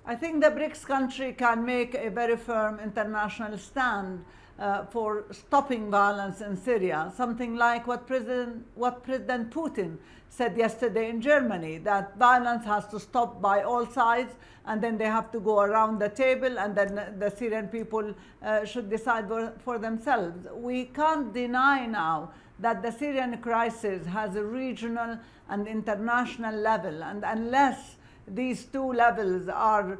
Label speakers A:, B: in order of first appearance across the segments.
A: I think the BRICS country can make a very firm international stand for stopping violence in Syria, something like what President Putin said yesterday in Germany, that violence has to stop by all sides, and then they have to go around the table, and then the Syrian people should decide for themselves. We can't deny now that the Syrian crisis has a regional and international level, and unless these two levels are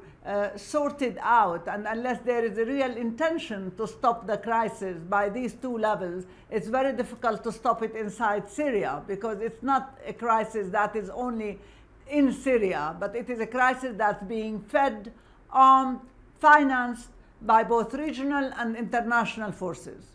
A: sorted out, and unless there is a real intention to stop the crisis by these two levels, it's very difficult to stop it inside Syria, because it's not a crisis that is only in Syria, but it is a crisis that's being fed, armed, financed by both regional and international forces.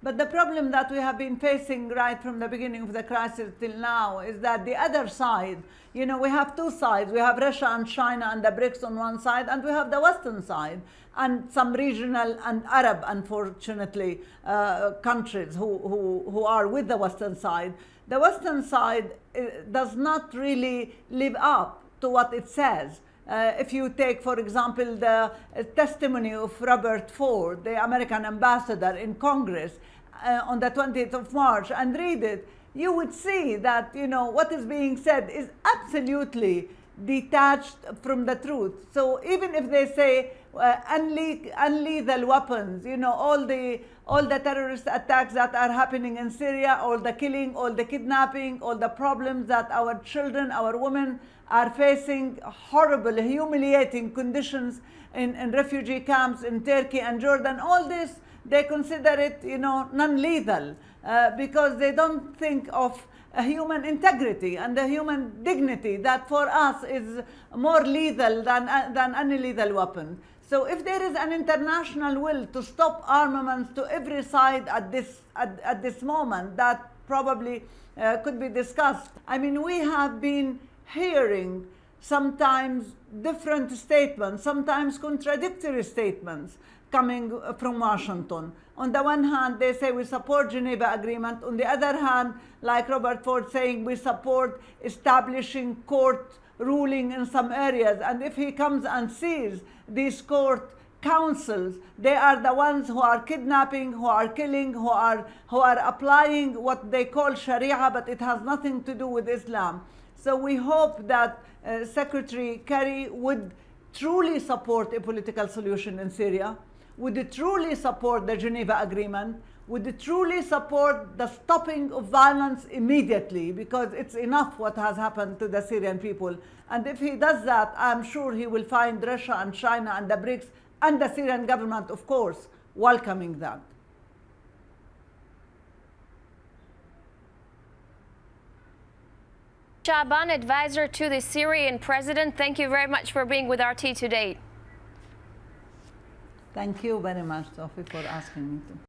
A: But the problem that we have been facing right from the beginning of the crisis till now is that the other side, you know, we have two sides. We have Russia and China and the BRICS on one side, and we have the Western side and some regional and Arab, unfortunately, countries who are with the Western side. The Western side does not really live up to what it says. If you take, for example, the testimony of Robert Ford, the American ambassador in Congress, on the 20th of March, and read it, you would see that, you know, what is being said is absolutely detached from the truth. So even if they say unlethal weapons, you know, all the terrorist attacks that are happening in Syria, all the killing, all the kidnapping, all the problems that our children, our women are facing, horrible, humiliating conditions in refugee camps in Turkey and Jordan, all this, they consider it, you know, non-lethal because they don't think of human integrity and the human dignity that for us is more lethal than any lethal weapon. So if there is an international will to stop armaments to every side at this moment, that probably could be discussed. I mean, we have been hearing sometimes different statements, sometimes contradictory statements coming from Washington. On the one hand, they say we support Geneva Agreement. On the other hand, like Robert Ford saying, we support establishing court ruling in some areas. And if he comes and sees these court councils, they are the ones who are kidnapping, who are killing, who are applying what they call Sharia, but it has nothing to do with Islam. So we hope that Secretary Kerry would truly support a political solution in Syria, would truly support the Geneva Agreement, would truly support the stopping of violence immediately, because it's enough what has happened to the Syrian people. And if he does that, I'm sure he will find Russia and China and the BRICS and the Syrian government, of course, welcoming that.
B: Shaaban, advisor to the Syrian president, thank you very much for being with RT today.
A: Thank you very much, Sophie, for asking me to.